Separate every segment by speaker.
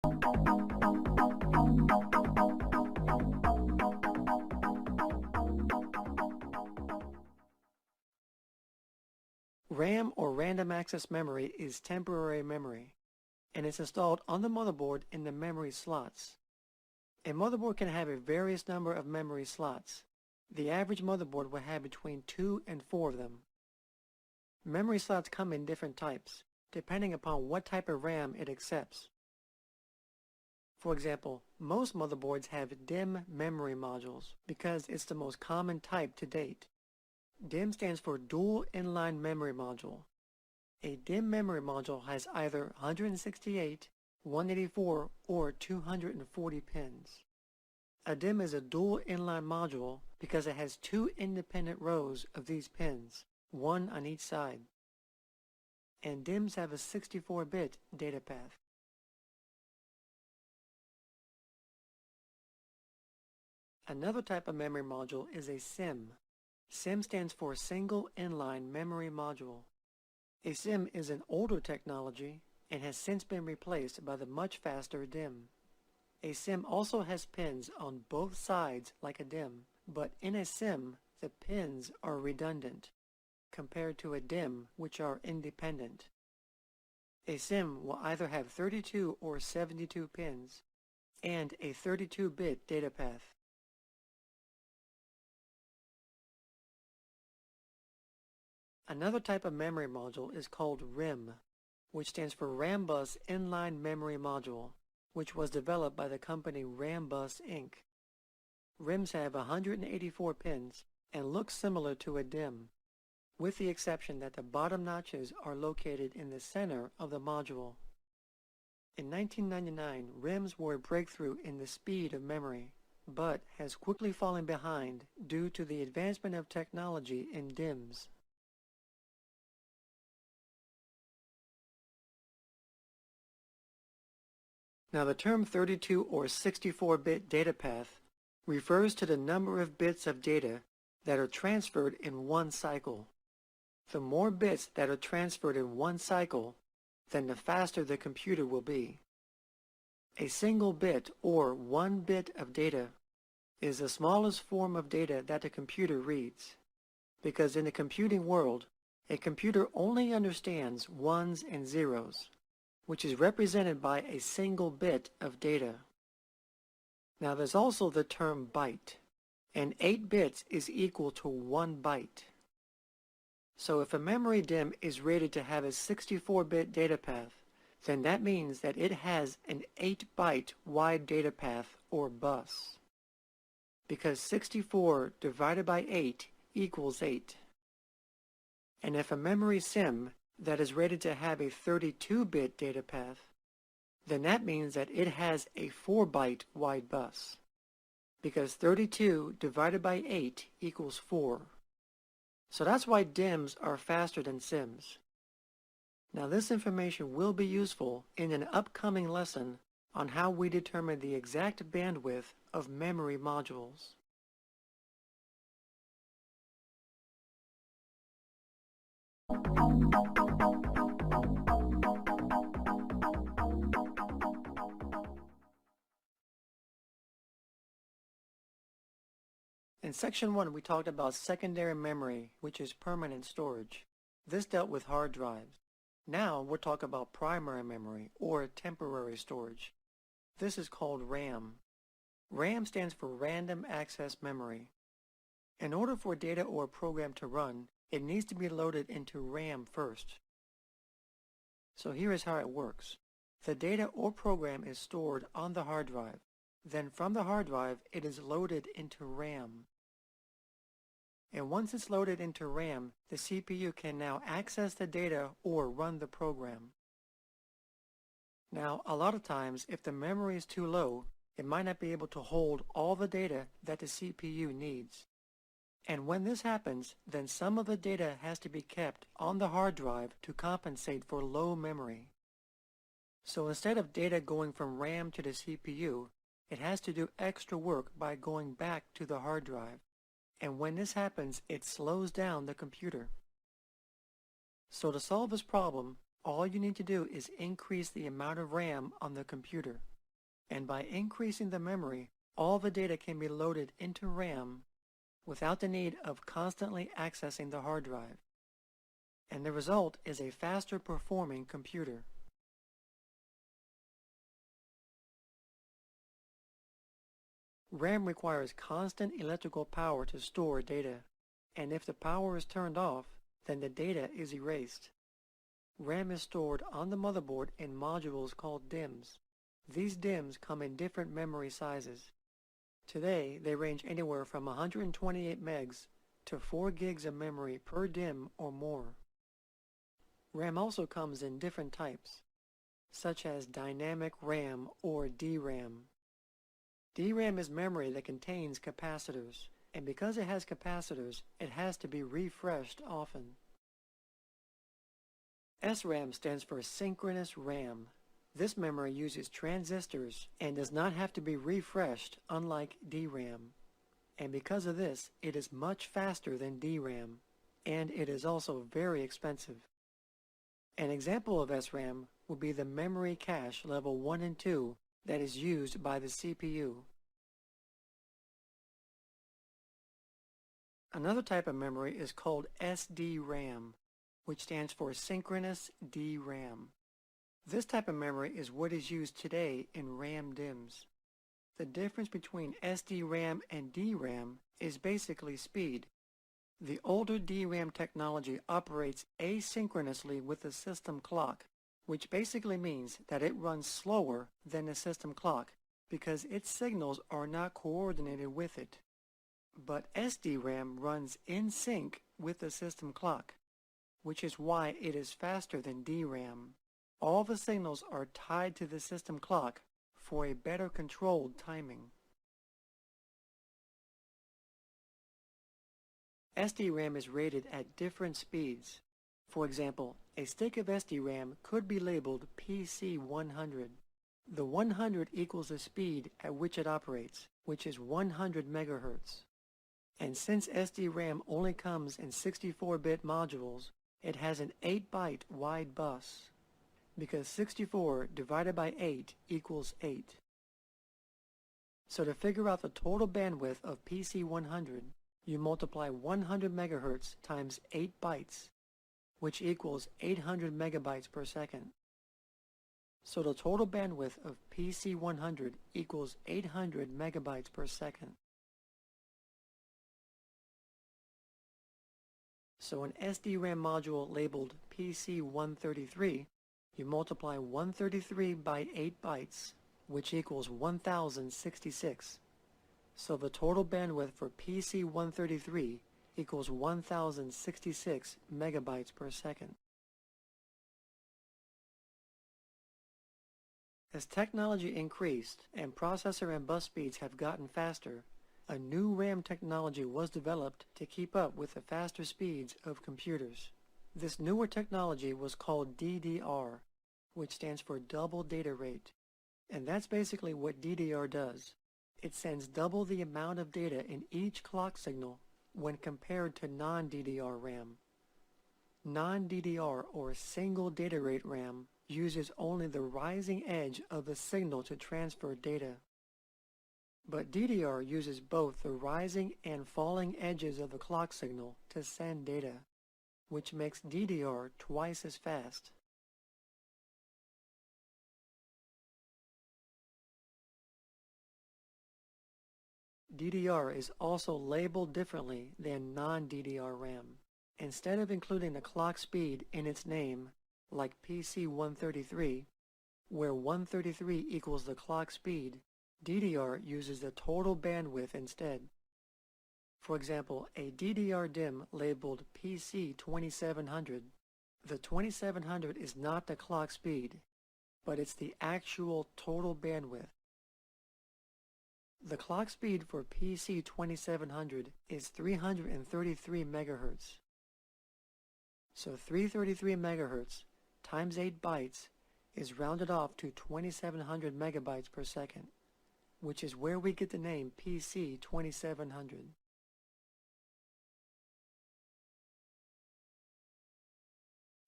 Speaker 1: RAM, or random access memory, is temporary memory, and it's installed on the motherboard in the memory slots. A motherboard can have a various number of memory slots. The average motherboard will have between 2 and 4 of them. Memory slots come in different types, depending upon what type of RAM it accepts. For example, most motherboards have DIMM memory modules because it's the most common type to date. DIMM stands for Dual Inline Memory Module. A DIMM memory module has either 168, 184, or 240 pins. A DIMM is a dual inline module because it has 2 independent rows of these pins, one on each side. And DIMMs have a 64-bit data path. Another type of memory module is a SIMM. SIMM stands for Single Inline Memory Module. A SIMM is an older technology and has since been replaced by the much faster DIMM. A SIMM also has pins on both sides like a DIMM, but in a SIMM, the pins are redundant, compared to a DIMM, which are independent. A SIMM will either have 32 or 72 pins, and a 32-bit data path. Another type of memory module is called RAM, which stands for Rambus Inline Memory Module, which was developed by the company Rambus Inc. RIMs have 184 pins and look similar to a DIMM, with the exception that the bottom notches are located in the center of the module. In 1999, RIMs were a breakthrough in the speed of memory, but has quickly fallen behind due to the advancement of technology in DIMMs. Now the term 32 or 64-bit data path refers to the number of bits of data that are transferred in one cycle. The more bits that are transferred in one cycle, then the faster the computer will be. A single bit or 1 bit of data is the smallest form of data that a computer reads, because in the computing world, a computer only understands ones and zeros, which is represented by a single bit of data. Now there's also the term byte, and 8 bits is equal to 1 byte. So if a memory DIMM is rated to have a 64-bit data path, then that means that it has an 8-byte wide data path, or bus, because 64 divided by 8 equals 8. And if a memory SIMM that is rated to have a 32-bit data path, then that means that it has a 4-byte wide bus, because 32 divided by 8 equals 4. So that's why DIMMs are faster than SIMMs. Now this information will be useful in an upcoming lesson on how we determine the exact bandwidth of memory modules. In Section 1, we talked about secondary memory, which is permanent storage. This dealt with hard drives. Now we'll talk about primary memory, or temporary storage. This is called RAM. RAM stands for Random Access Memory. In order for data or a program to run, it needs to be loaded into RAM first. So here is how it works. The data or program is stored on the hard drive. Then from the hard drive, it is loaded into RAM. And once it's loaded into RAM, the CPU can now access the data or run the program. Now, a lot of times, if the memory is too low, it might not be able to hold all the data that the CPU needs. And when this happens, then some of the data has to be kept on the hard drive to compensate for low memory. So instead of data going from RAM to the CPU, it has to do extra work by going back to the hard drive. And when this happens, it slows down the computer. So to solve this problem, all you need to do is increase the amount of RAM on the computer. And by increasing the memory, all the data can be loaded into RAM without the need of constantly accessing the hard drive. And the result is a faster performing computer. RAM requires constant electrical power to store data, and if the power is turned off, then the data is erased. RAM is stored on the motherboard in modules called DIMMs. These DIMMs come in different memory sizes. Today, they range anywhere from 128 megs to 4 gigs of memory per DIMM or more. RAM also comes in different types, such as dynamic RAM or DRAM. DRAM is memory that contains capacitors, and because it has capacitors, it has to be refreshed often. SRAM stands for synchronous RAM. This memory uses transistors and does not have to be refreshed, unlike DRAM. And because of this, it is much faster than DRAM, and it is also very expensive. An example of SRAM would be the memory cache level 1 and 2 that is used by the CPU. Another type of memory is called SDRAM, which stands for synchronous DRAM. This type of memory is what is used today in RAM DIMMs. The difference between SDRAM and DRAM is basically speed. The older DRAM technology operates asynchronously with the system clock, which basically means that it runs slower than the system clock because its signals are not coordinated with it. But SDRAM runs in sync with the system clock, which is why it is faster than DRAM. All the signals are tied to the system clock for a better controlled timing. SDRAM is rated at different speeds. For example, a stick of SDRAM could be labeled PC100. The 100 equals the speed at which it operates, which is 100 megahertz. And since SDRAM only comes in 64-bit modules, it has an 8-byte wide bus, because 64 divided by 8 equals 8. So to figure out the total bandwidth of PC100, you multiply 100 megahertz times 8 bytes, which equals 800 megabytes per second. So the total bandwidth of PC100 equals 800 megabytes per second. So an SDRAM module labeled PC133, you multiply 133 by 8 bytes, which equals 1066. So the total bandwidth for PC133 equals 1066 megabytes per second. As technology increased and processor and bus speeds have gotten faster, a new RAM technology was developed to keep up with the faster speeds of computers. This newer technology was called DDR, which stands for double data rate. And that's basically what DDR does. It sends double the amount of data in each clock signal when compared to non-DDR RAM. Non-DDR or single data rate RAM uses only the rising edge of the signal to transfer data. But DDR uses both the rising and falling edges of the clock signal to send data, which makes DDR twice as fast. DDR is also labeled differently than non-DDR RAM. Instead of including the clock speed in its name, like PC133, where 133 equals the clock speed, DDR uses the total bandwidth instead. For example, a DDR DIMM labeled PC2700. The 2700 is not the clock speed, but it's the actual total bandwidth. The clock speed for PC2700 is 333 megahertz. So 333 megahertz times 8 bytes is rounded off to 2700 megabytes per second, which is where we get the name PC2700.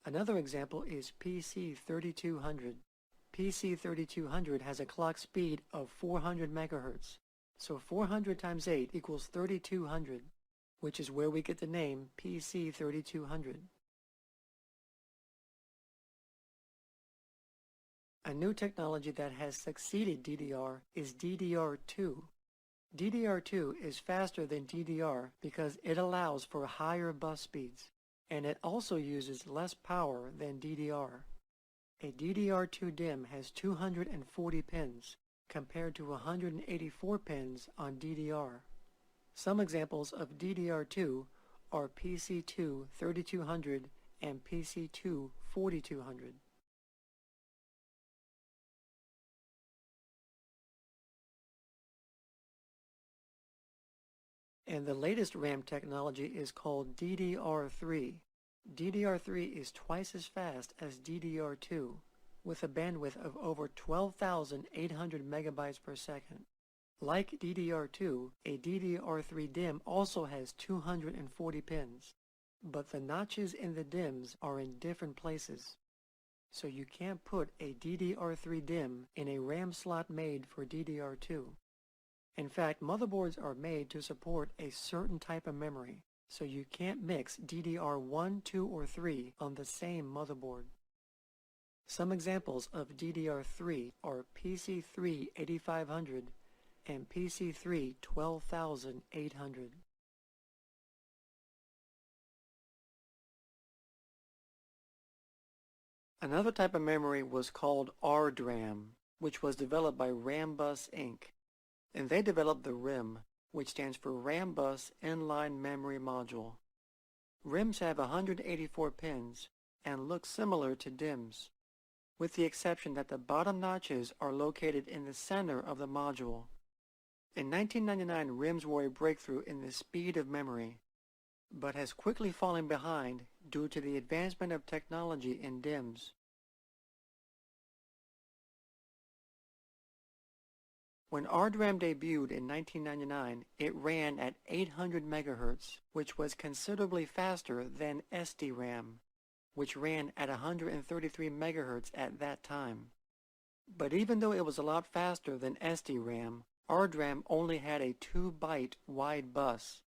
Speaker 1: Another example is PC3200. PC3200 has a clock speed of 400 megahertz, so 400 times 8 equals 3200, which is where we get the name PC3200. A new technology that has succeeded DDR is DDR2. DDR2 is faster than DDR because it allows for higher bus speeds, and it also uses less power than DDR. A DDR2 DIMM has 240 pins, compared to 184 pins on DDR. Some examples of DDR2 are PC2 3200 and PC2 4200. And the latest RAM technology is called DDR3. DDR3 is twice as fast as DDR2, with a bandwidth of over 12,800 megabytes per second. Like DDR2, a DDR3 DIMM also has 240 pins, but the notches in the DIMMs are in different places. So you can't put a DDR3 DIMM in a RAM slot made for DDR2. In fact, motherboards are made to support a certain type of memory, so you can't mix DDR1, 2, or 3 on the same motherboard. Some examples of DDR3 are PC3 8500 and PC3 12800. Another type of memory was called RDRAM, which was developed by Rambus Inc. And they developed the RIM, which stands for Rambus Inline Memory Module. RIMs have 184 pins and look similar to DIMMs, with the exception that the bottom notches are located in the center of the module. In 1999, RIMs were a breakthrough in the speed of memory, but has quickly fallen behind due to the advancement of technology in DIMMs. When RDRAM debuted in 1999, it ran at 800 MHz, which was considerably faster than SDRAM, which ran at 133 MHz at that time. But even though it was a lot faster than SDRAM, RDRAM only had a 2-byte wide bus,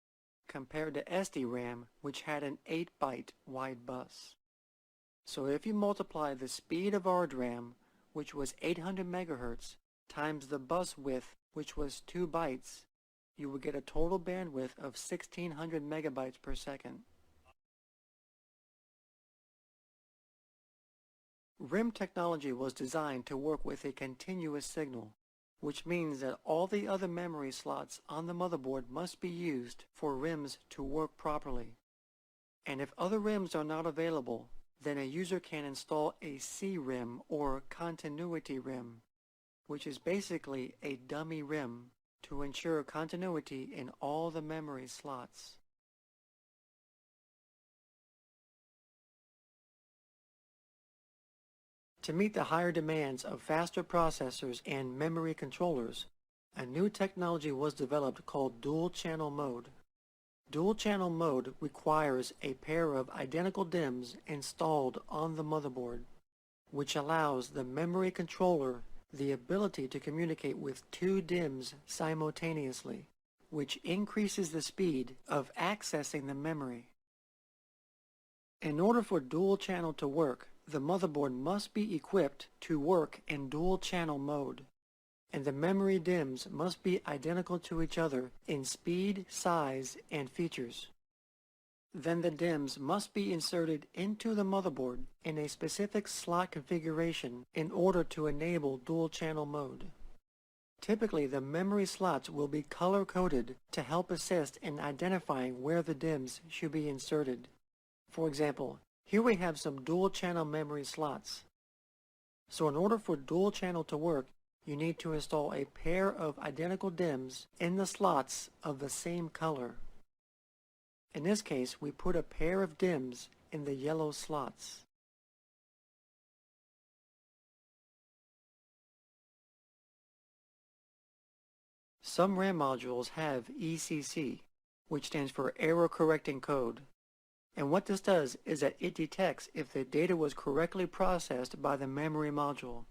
Speaker 1: compared to SDRAM, which had an 8-byte wide bus. So if you multiply the speed of RDRAM, which was 800 MHz, times the bus width, which was 2 bytes, you will get a total bandwidth of 1600 megabytes per second. RIM technology was designed to work with a continuous signal, which means that all the other memory slots on the motherboard must be used for RIMs to work properly. And if other RIMs are not available, then a user can install a CRIM or continuity RIM, which is basically a dummy RIM to ensure continuity in all the memory slots. To meet the higher demands of faster processors and memory controllers, a new technology was developed called dual-channel mode. Dual-channel mode requires a pair of identical DIMMs installed on the motherboard, which allows the memory controller the ability to communicate with 2 DIMMs simultaneously, which increases the speed of accessing the memory. In order for dual channel to work, the motherboard must be equipped to work in dual channel mode, and the memory DIMMs must be identical to each other in speed, size, and features. Then the DIMMs must be inserted into the motherboard in a specific slot configuration in order to enable dual-channel mode. Typically, the memory slots will be color-coded to help assist in identifying where the DIMMs should be inserted. For example, here we have some dual-channel memory slots. So in order for dual-channel to work, you need to install a pair of identical DIMMs in the slots of the same color. In this case, we put a pair of DIMMs in the yellow slots. Some RAM modules have ECC, which stands for Error Correcting Code. And what this does is that it detects if the data was correctly processed by the memory module.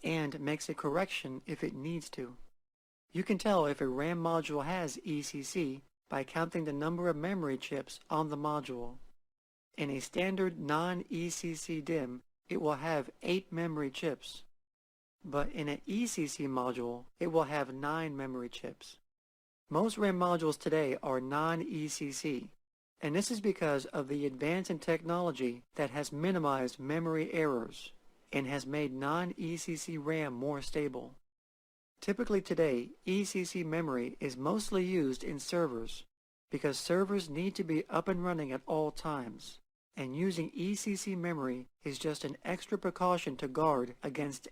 Speaker 1: and makes a correction if it needs to. You can tell if a RAM module has ECC by counting the number of memory chips on the module. In a standard non-ECC DIMM, it will have 8 memory chips, but in an ECC module, it will have 9 memory chips. Most RAM modules today are non-ECC, and this is because of the advance in technology that has minimized memory errors and has made non-ECC RAM more stable. Typically today, ECC memory is mostly used in servers because servers need to be up and running at all times, and using ECC memory is just an extra precaution to guard against